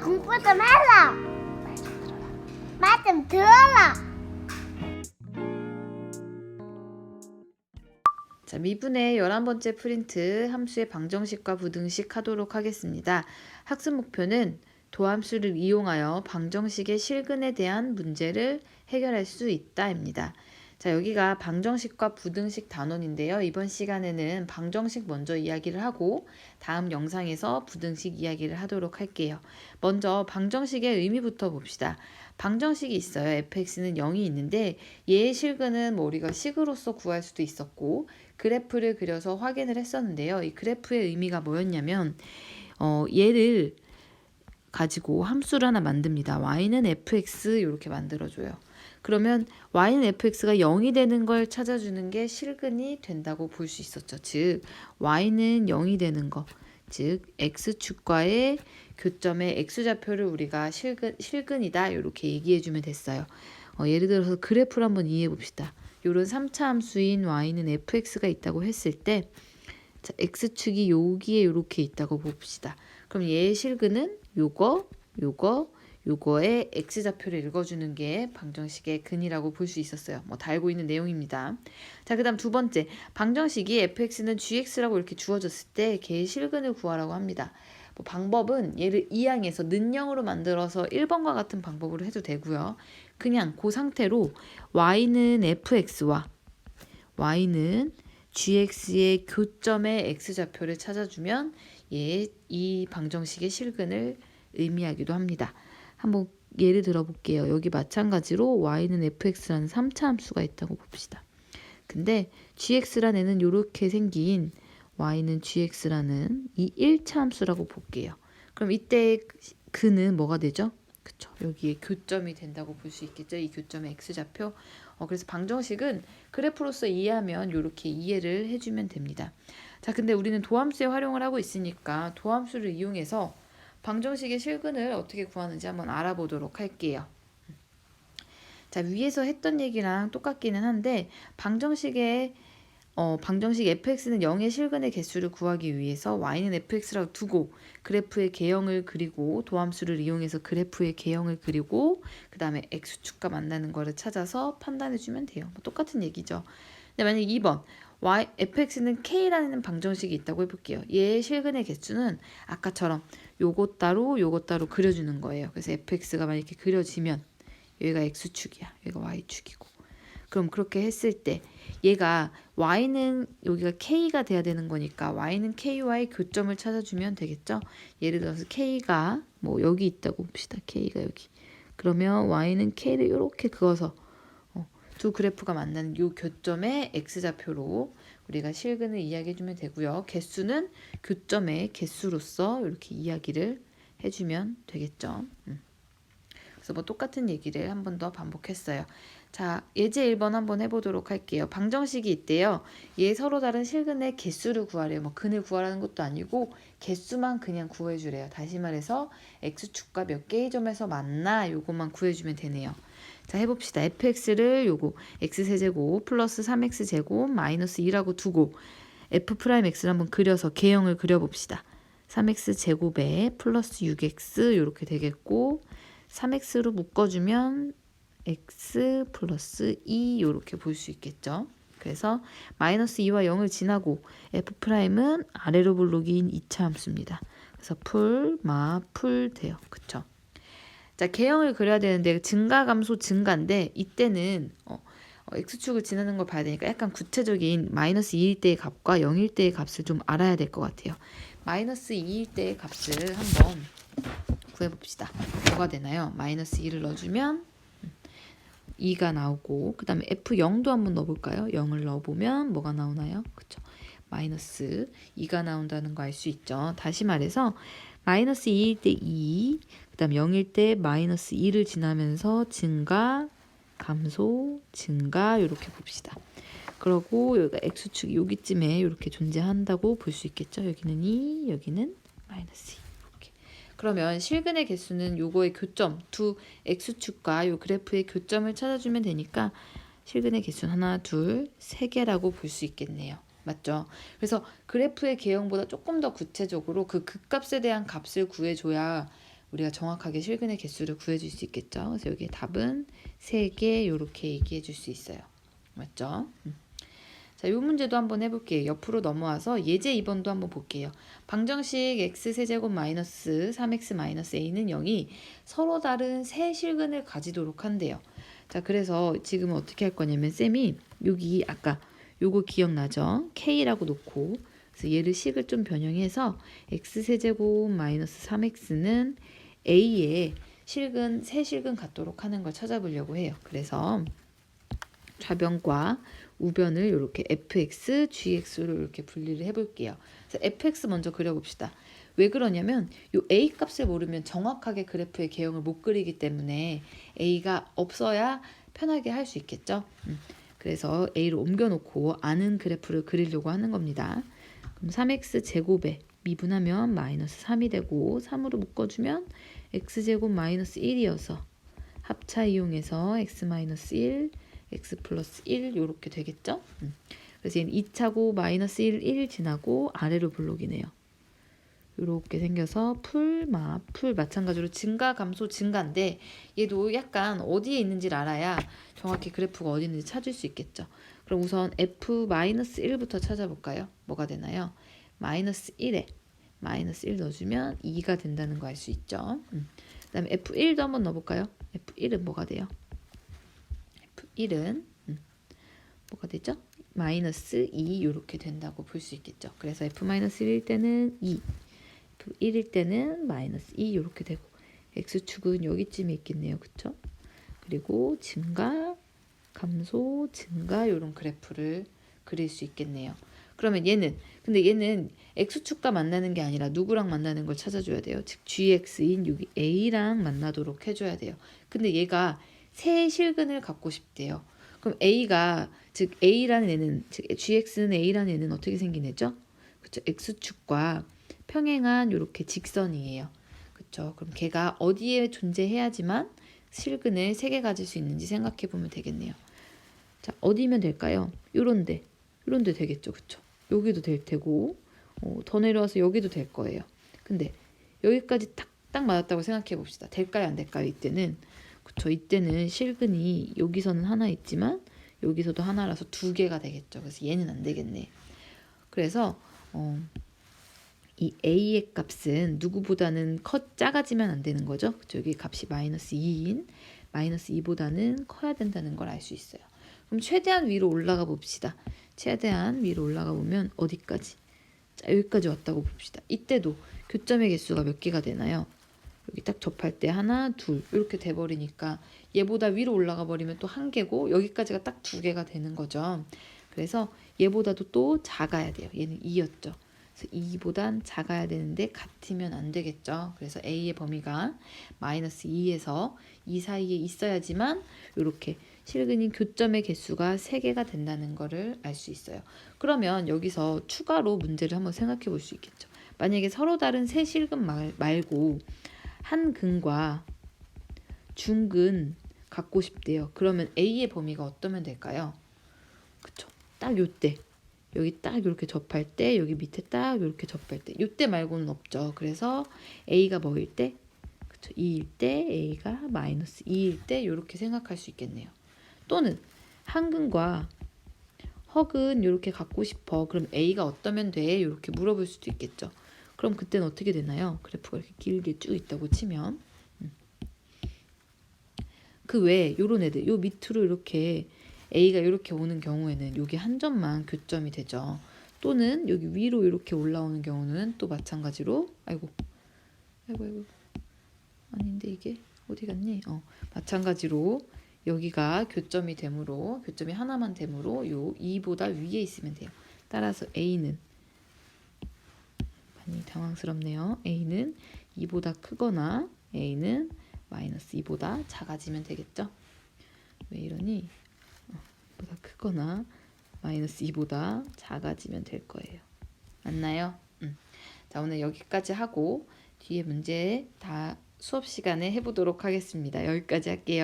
공부 좀 해라. 말 좀 들어라. 자, 미분의 11번째 프린트 함수의 방정식과 부등식 하도록 하겠습니다. 학습 목표는 도함수를 이용하여 방정식의 실근에 대한 문제를 해결할 수 있다입니다. 자, 여기가 방정식과 부등식 단원인데요. 이번 시간에는 방정식 먼저 이야기를 하고 다음 영상에서 부등식 이야기를 하도록 할게요. 먼저 방정식의 의미부터 봅시다. 방정식이 있어요. fx는 0이 있는데 얘의 실근은 뭐 우리가 식으로서 구할 수도 있었고 그래프를 그려서 확인을 했었는데요. 이 그래프의 의미가 뭐였냐면 얘를 가지고 함수를 하나 만듭니다. y는 fx 이렇게 만들어줘요. 그러면 y는 fx가 0이 되는 걸 찾아주는 게 실근이 된다고 볼 수 있었죠. 즉 y는 0이 되는 거, 즉 x축과의 교점의 x좌표를 우리가 실근이다 이렇게 얘기해주면 됐어요. 예를 들어서 그래프를 한번 이해해 봅시다. 이런 3차 함수인 y는 fx가 있다고 했을 때 자, x축이 여기에 이렇게 있다고 봅시다. 그럼 얘의 실근은 요거의 x좌표를 읽어주는 게 방정식의 근이라고 볼 수 있었어요. 뭐 다 알고 있는 내용입니다. 자, 그 다음 두 번째, 방정식이 fx는 gx라고 이렇게 주어졌을 때 걔의 실근을 구하라고 합니다. 뭐 방법은 얘를 이항해서 는영으로 만들어서 1번과 같은 방법으로 해도 되고요. 그냥 그 상태로 y는 fx와 y는 gx의 교점의 x좌표를 찾아주면 이 방정식의 실근을 의미하기도 합니다. 한번 예를 들어 볼게요. 여기 마찬가지로 y는 fx라는 3차 함수가 있다고 봅시다. 근데 gx라는 애는 이렇게 생긴 y는 gx라는 이 1차 함수라고 볼게요. 그럼 이때 근은 뭐가 되죠? 그쵸. 여기에 교점이 된다고 볼 수 있겠죠. 이 교점의 x좌표. 그래서 방정식은 그래프로서 이해하면 이렇게 이해를 해주면 됩니다. 자, 근데 우리는 도함수에 활용을 하고 있으니까 도함수를 이용해서 방정식의 실근을 어떻게 구하는지 한번 알아보도록 할게요. 자, 위에서 했던 얘기랑 똑같기는 한데 방정식 fx는 0의 실근의 개수를 구하기 위해서 y는 fx라고 두고 그래프의 개형을 그리고 도함수를 이용해서 그래프의 개형을 그리고 그 다음에 x축과 만나는 거를 찾아서 판단해주면 돼요. 뭐 똑같은 얘기죠. 근데 만약에 2번 fx는 k라는 방정식이 있다고 해볼게요. 얘의 실근의 개수는 아까처럼 요것 따로 그려주는 거예요. 그래서 fx가 만약에 이렇게 그려지면 여기가 x축이야. 여기가 y축이고. 그럼 그렇게 했을 때 얘가 y는 여기가 k가 돼야 되는 거니까 y는 ky와의 교점을 찾아주면 되겠죠. 예를 들어서 k가 뭐 여기 있다고 봅시다. k가 여기. 그러면 y는 k를 이렇게 그어서 두 그래프가 만나는 이 교점의 x좌표로 우리가 실근을 이야기해주면 되고요. 개수는 교점의 개수로서 이렇게 이야기를 해주면 되겠죠. 그래서 뭐 똑같은 얘기를 한 번 더 반복했어요. 자, 예제 1번 한번 해보도록 할게요. 방정식이 있대요. 얘 서로 다른 실근의 개수를 구하래요. 뭐 근을 구하라는 것도 아니고 개수만 그냥 구해주래요. 다시 말해서 x축과 몇 개의 점에서 만나 요것만 구해주면 되네요. 자, 해봅시다. fx를 요거 x세제곱 플러스 3x제곱 마이너스 2라고 두고 f'x를 한번 그려서 개형을 그려봅시다. 3x제곱에 플러스 6x 이렇게 되겠고 3x로 묶어주면 x 플러스 2 이렇게 볼 수 있겠죠. 그래서 마이너스 2와 0을 지나고 f'은 아래로 볼록인 2차 함수입니다. 그래서 풀 돼요. 그쵸? 자, 개형을 그려야 되는데 증가감소 증가인데 이때는 x축을 지나는 걸 봐야 되니까 약간 구체적인 마이너스 2일 때의 값과 0일 때의 값을 좀 알아야 될 것 같아요. 마이너스 2일 때의 값을 한번 구해봅시다. 뭐가 되나요? 마이너스 2를 넣어주면 2가 나오고 그 다음에 f0도 한번 넣어볼까요? 0을 넣어보면 뭐가 나오나요? 그쵸? 마이너스 2가 나온다는 거 알 수 있죠. 다시 말해서 마이너스 2일 때 2, 그 다음 0일 때 마이너스 2를 지나면서 증가, 감소, 증가 이렇게 봅시다. 그러고 여기가 x축이 여기쯤에 이렇게 존재한다고 볼 수 있겠죠. 여기는 2, 여기는 마이너스 2. 그러면 실근의 개수는 요거의 교점, 두 x축과 요 그래프의 교점을 찾아주면 되니까 실근의 개수는 하나, 둘, 세 개라고 볼 수 있겠네요. 맞죠? 그래서 그래프의 개형보다 조금 더 구체적으로 그 극값에 대한 값을 구해줘야 우리가 정확하게 실근의 개수를 구해줄 수 있겠죠. 그래서 여기 답은 3개 이렇게 얘기해 줄 수 있어요. 맞죠? 자, 이 문제도 한번 해볼게요. 옆으로 넘어와서 예제 2번도 한번 볼게요. 방정식 x세제곱 마이너스 3x 마이너스 a는 0이 서로 다른 세 실근을 가지도록 한대요. 자, 그래서 지금 어떻게 할 거냐면 쌤이 여기 아까 요거 기억나죠? k라고 놓고 그래서 얘를 식을 좀 변형해서 x세제곱 마이너스 3x는 a의 실근 세 실근 같도록 하는 걸 찾아보려고 해요. 그래서 좌변과 우변을 이렇게 fx, gx로 이렇게 분리를 해볼게요. 그래서 fx 먼저 그려봅시다. 왜 그러냐면 이 a 값을 모르면 정확하게 그래프의 개형을 못 그리기 때문에 a가 없어야 편하게 할 수 있겠죠. 그래서 a를 옮겨놓고 아는 그래프를 그리려고 하는 겁니다. 그럼 3x 제곱에 미분하면 마이너스 3이 되고 3으로 묶어주면 x제곱 마이너스 1이어서 합차 이용해서 x 마이너스 1 x 플러스 1 이렇게 되겠죠? 그래서 얘는 2차고 마이너스 1 지나고 아래로 블록이네요. 이렇게 생겨서 풀 마찬가지로 증가 감소 증가인데 얘도 약간 어디에 있는지를 알아야 정확히 그래프가 어디 있는지 찾을 수 있겠죠. 그럼 우선 f 마이너스 1부터 찾아볼까요? 뭐가 되나요? 마이너스 1에 마이너스 1 넣어주면 2가 된다는 거 알 수 있죠. 그 다음에 f1도 한번 넣어볼까요? f1은 뭐가 돼요? f1은 뭐가 되죠? 마이너스 2 이렇게 된다고 볼 수 있겠죠. 그래서 f-1일 때는 2, f1일 때는 마이너스 2 이렇게 되고 x축은 여기쯤에 있겠네요. 그쵸? 그리고 증가, 감소, 증가 이런 그래프를 그릴 수 있겠네요. 그러면 근데 얘는 x축과 만나는 게 아니라 누구랑 만나는 걸 찾아줘야 돼요. 즉 gx인 여기 a랑 만나도록 해줘야 돼요. 근데 얘가 세 실근을 갖고 싶대요. 그럼 a가 즉 a라는 애는 즉 gx는 a라는 애는 어떻게 생긴 애죠? 그쵸? x축과 평행한 이렇게 직선이에요. 그쵸? 그럼 걔가 어디에 존재해야지만 실근을 3개 가질 수 있는지 생각해 보면 되겠네요. 자, 어디면 될까요? 요런데 되겠죠. 그쵸? 여기도 될 테고 더 내려와서 여기도 될 거예요. 근데 여기까지 딱 맞았다고 생각해 봅시다. 될까요? 안 될까요? 이때는 그쵸? 이때는 실근이 여기서는 하나 있지만 여기서도 하나라서 2개가 되겠죠. 그래서 얘는 안 되겠네. 그래서 이 a의 값은 누구보다는 작아지면 안 되는 거죠. 그쵸? 여기 값이 마이너스 2인 마이너스 2보다는 커야 된다는 걸 알 수 있어요. 그럼 최대한 위로 올라가 봅시다. 최대한 위로 올라가 보면 어디까지? 자, 여기까지 왔다고 봅시다. 이때도 교점의 개수가 몇 개가 되나요? 여기 딱 접할 때 하나, 둘 이렇게 돼버리니까 얘보다 위로 올라가 버리면 또 1개고 여기까지가 딱 2개가 되는 거죠. 그래서 얘보다도 또 작아야 돼요. 얘는 2였죠. 그래서 2보단 작아야 되는데 같으면 안 되겠죠. 그래서 A의 범위가 마이너스 2에서 2 사이에 있어야지만 이렇게 실근인 교점의 개수가 3개가 된다는 거를 알 수 있어요. 그러면 여기서 추가로 문제를 한번 생각해 볼 수 있겠죠. 만약에 서로 다른 세 실근 말고 한 근과 중근 갖고 싶대요. 그러면 A의 범위가 어떠면 될까요? 그쵸? 딱 요때 여기 딱 이렇게 접할 때 여기 밑에 딱 이렇게 접할 때 요때 말고는 없죠. 그래서 A가 뭐일 때? 그쵸? 2일 때 A가 마이너스 2일 때 이렇게 생각할 수 있겠네요. 또는 한근과 허근 이렇게 갖고 싶어. 그럼 A가 어떠면 돼? 이렇게 물어볼 수도 있겠죠. 그럼 그때는 어떻게 되나요? 그래프가 이렇게 길게 쭉 있다고 치면 그 외에 요런 애들 요 밑으로 이렇게 A가 이렇게 오는 경우에는 여기 한 점만 교점이 되죠. 또는 여기 위로 이렇게 올라오는 경우는 또 마찬가지로 아이고 아닌데 이게 어디 갔니? 마찬가지로 여기가 교점이 되므로 교점이 하나만 되므로 요 2보다 위에 있으면 돼요. 따라서 A는 많이 당황스럽네요. A는 2보다 크거나 A는 마이너스 2보다 작아지면 되겠죠. 왜 이러니? 2보다 크거나 마이너스 2보다 작아지면 될 거예요. 맞나요? 자, 오늘 여기까지 하고 뒤에 문제 다 수업 시간에 해보도록 하겠습니다. 여기까지 할게요.